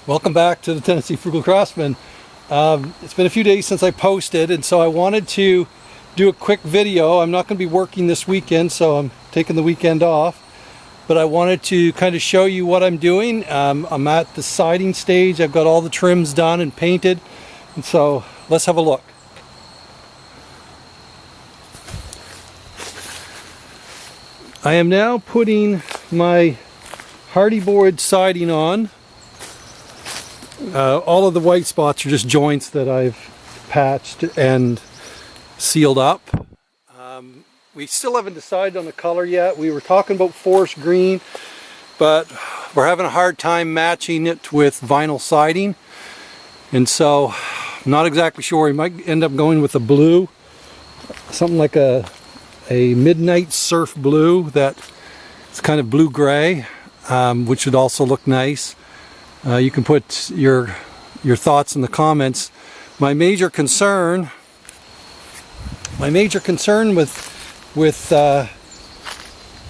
Welcome back to the Tennessee Frugal Craftsman. It's been a few days since I posted, and so I wanted to do a quick video. I'm not going to be working this weekend, so I'm taking the weekend off. But I wanted to kind of show you what I'm doing. I'm at the siding stage. I've got all the trims done and painted, and so let's have a look. I am now putting my Hardie board siding on. All of the white spots are just joints that I've patched and sealed up. We still haven't decided on the color yet. We were talking about forest green, but we're having a hard time matching it with vinyl siding, and so I'm not exactly sure. We might end up going with a blue, something like a midnight surf blue. That it's kind of blue gray, which would also look nice. You can put your thoughts in the comments. My major concern with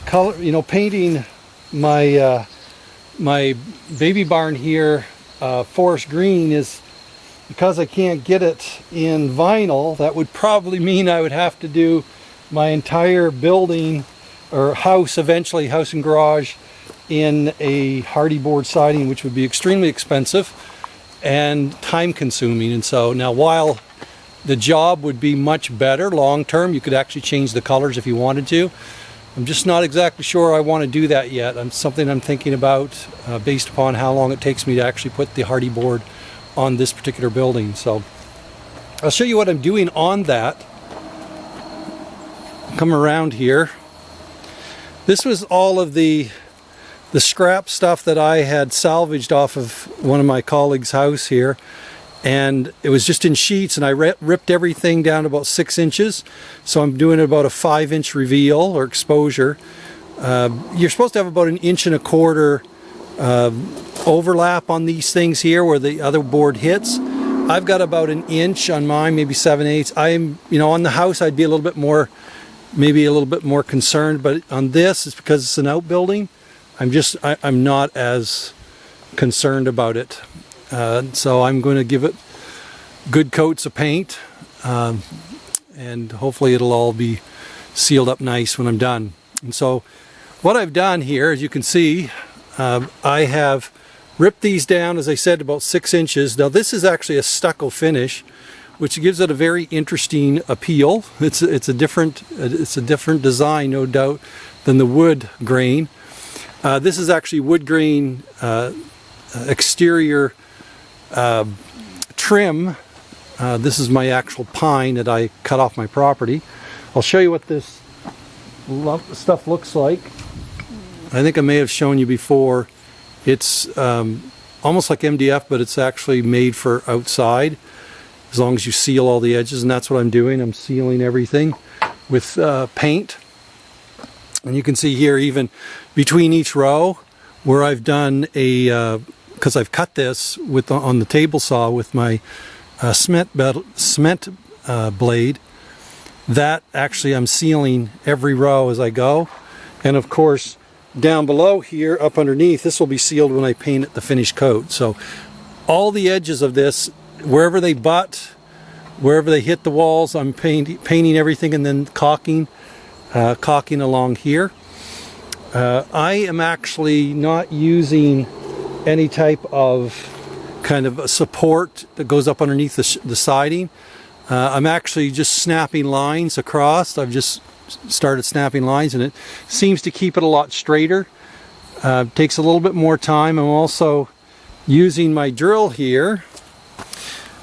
color, painting my my baby barn here forest green is because I can't get it in vinyl. That would probably mean I would have to do my entire building or house, eventually house and garage, in a Hardie board siding, which would be extremely expensive and time consuming. And so now, while the job would be much better long term, you could actually change the colors if you wanted to. I'm just not exactly sure I want to do that yet. Something I'm thinking about based upon how long it takes me to actually put the Hardie board on this particular building. So I'll show you what I'm doing on that. Come around here. This was all of the scrap stuff that I had salvaged off of one of my colleagues' house here, and it was just in sheets, and I ripped everything down about 6 inches, so I'm doing about a 5-inch reveal or exposure. You're supposed to have about 1.25 inch overlap on these things here where the other board hits. I've got about 1 inch on mine, maybe 7/8. I'm, on the house I'd be a little bit more, maybe a little bit more concerned, but on this, it's because it's an outbuilding. I'm not as concerned about it. So I'm going to give it good coats of paint, and hopefully it'll all be sealed up nice when I'm done. And so what I've done here, as you can see, I have ripped these down, as I said, about 6 inches. Now this is actually a stucco finish, which gives it a very interesting appeal. It's a different design, no doubt, than the wood grain. This is actually wood grain exterior trim. This is my actual pine that I cut off my property. I'll show you what this stuff looks like. I think I may have shown you before. It's almost like MDF, but it's actually made for outside, as long as you seal all the edges, and that's what I'm doing. I'm sealing everything with paint. And you can see here, even between each row, where I've done because I've cut this on the table saw with my cement blade, that actually I'm sealing every row as I go. And of course, down below here, up underneath, this will be sealed when I paint it the finished coat. So all the edges of this, wherever they butt, wherever they hit the walls, I'm painting everything and then caulking along here. I am actually not using any type of kind of a support that goes up underneath the siding. I'm actually just snapping lines across. I've just started snapping lines, and it seems to keep it a lot straighter. Takes a little bit more time. I'm also using my drill here,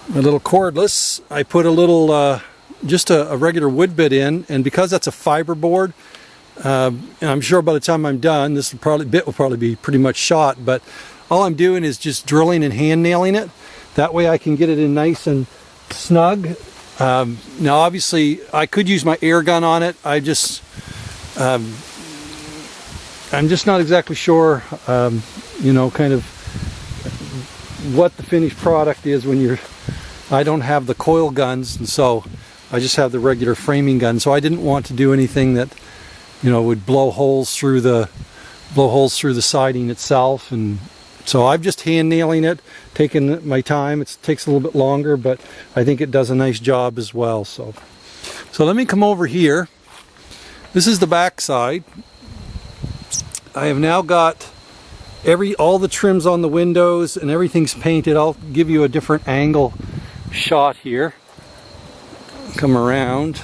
my little cordless. I put a little just a regular wood bit in, and because that's a fiber board, and I'm sure by the time I'm done, this bit will probably be pretty much shot, but all I'm doing is just drilling and hand nailing it. That way I can get it in nice and snug. Now obviously I could use my air gun on it. I'm just not exactly sure, kind of what the finished product is when I don't have the coil guns, and so I just have the regular framing gun. So I didn't want to do anything that would blow holes through the siding itself and So I'm just hand nailing it, taking my time. It takes a little bit longer, but I think it does a nice job as well. So let me come over here. This is the back side. I have now got all the trims on the windows and everything's painted. I'll give you a different angle shot here. Come around.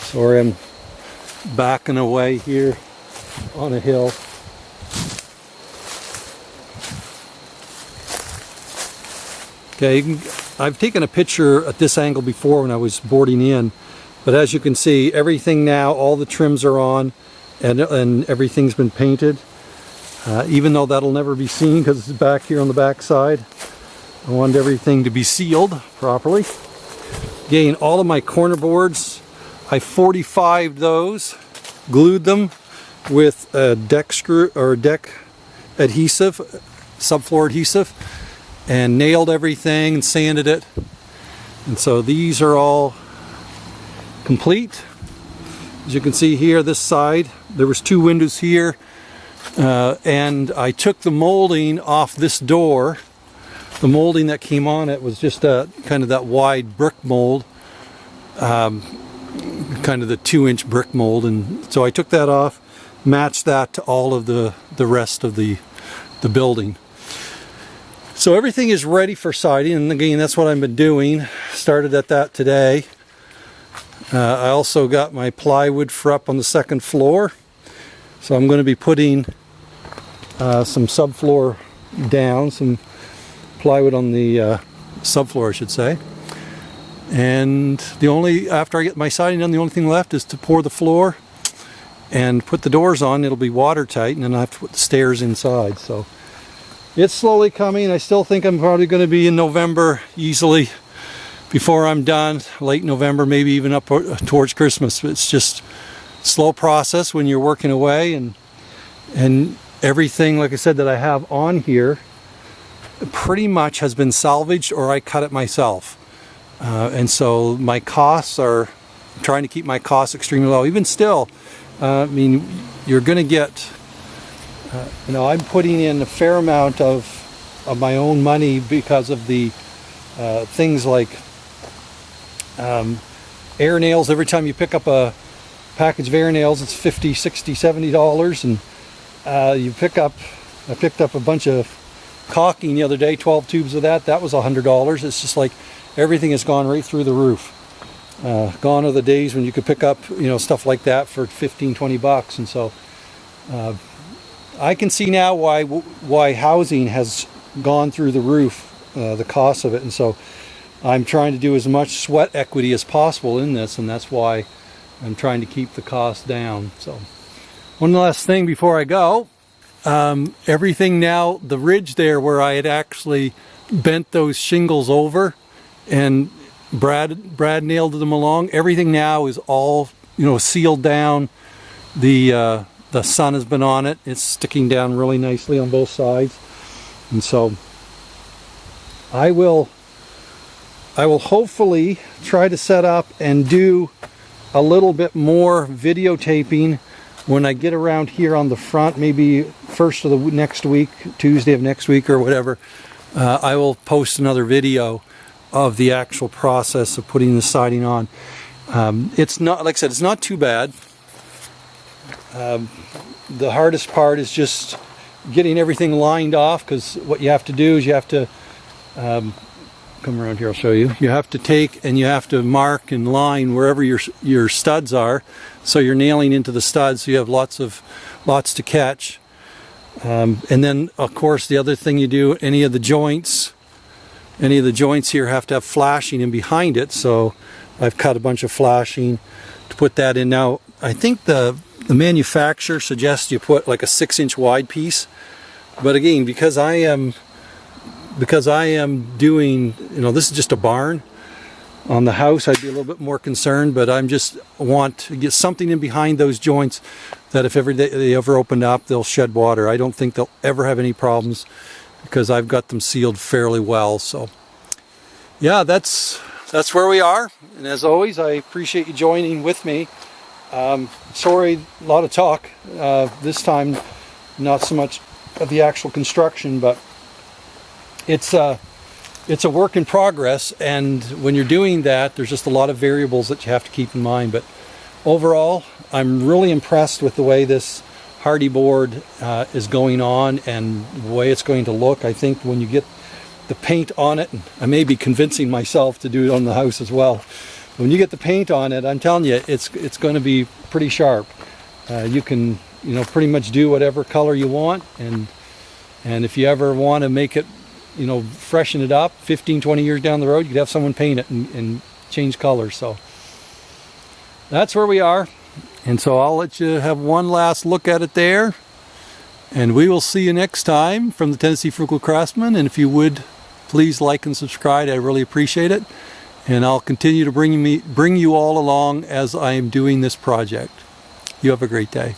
Sorry, I'm backing away here on a hill. Okay, I've taken a picture at this angle before when I was boarding in, but as you can see, everything now, all the trims are on, and everything's been painted. Even though that'll never be seen because it's back here on the back side, I wanted everything to be sealed properly. Again, all of my corner boards, I 45'd those, glued them with a deck screw or deck adhesive, subfloor adhesive, and nailed everything and sanded it. And so these are all complete. As you can see here, this side, there was 2 windows here, and I took the molding off this door. The molding that came on it was just kind of that wide brick mold, kind of the 2-inch brick mold, and so I took that off, matched that to all of the rest of the building. So everything is ready for siding, and again, that's what I've been doing. Started at that today. I also got my plywood for up on the 2nd floor, so I'm going to be putting some subfloor down, some plywood on the subfloor, I should say. And after I get my siding done, the only thing left is to pour the floor and put the doors on. It'll be watertight, and then I have to put the stairs inside. So it's slowly coming. I still think I'm probably going to be in November easily before I'm done, late November, maybe even up towards Christmas. It's just a slow process when you're working away, and everything, like I said, that I have on here pretty much has been salvaged or I cut it myself. And so my costs I'm trying to keep my costs extremely low. Even still, I mean, you're going to get, I'm putting in a fair amount of my own money because of the things like air nails. Every time you pick up a package of air nails, it's $50, $60, $70, and I picked up a bunch of caulking the other day, 12 tubes of that was $100. It's just like everything has gone right through the roof. Gone are the days when you could pick up stuff like that for 15, 20 bucks. And so I can see now why housing has gone through the roof, the cost of it. And so I'm trying to do as much sweat equity as possible in this, and that's why I'm trying to keep the cost down. So one last thing before I go, everything now, the ridge there where I had actually bent those shingles over and Brad nailed them along, everything now is all sealed down. The sun has been on it. It's sticking down really nicely on both sides, and so I will hopefully try to set up and do a little bit more videotaping when I get around here on the front, maybe first of the next week, Tuesday of next week or whatever. I will post another video of the actual process of putting the siding on. It's not, like I said, it's not too bad. The hardest part is just getting everything lined off, because what you have to do is you have to come around here, I'll show you. You have to take and you have to mark and line wherever your studs are, so you're nailing into the studs, so you have lots to catch. And then of course the other thing you do, any of the joints here have to have flashing in behind it, so I've cut a bunch of flashing to put that in. Now I think the manufacturer suggests you put like a 6-inch wide piece, but again, because I am doing, this is just a barn. On the house I'd be a little bit more concerned, but I'm just want to get something in behind those joints that if ever they ever open up, they'll shed water. I don't think they'll ever have any problems because I've got them sealed fairly well. So yeah, that's where we are, and as always I appreciate you joining with me Sorry, a lot of talk. This time, not so much of the actual construction, but it's a work in progress, and when you're doing that, there's just a lot of variables that you have to keep in mind. But overall, I'm really impressed with the way this Hardie board is going on and the way it's going to look. I think when you get the paint on it, and I may be convincing myself to do it on the house as well. When you get the paint on it, I'm telling you, it's going to be pretty sharp. You can, pretty much do whatever color you want, and if you ever want to make it, freshen it up 15-20 years down the road, you could have someone paint it and change colors. So that's where we are, and so I'll let you have one last look at it there, and we will see you next time from the Tennessee Frugal Craftsman. And if you would please like and subscribe, I really appreciate it, and I'll continue to bring you all along as I am doing this project. You have a great day.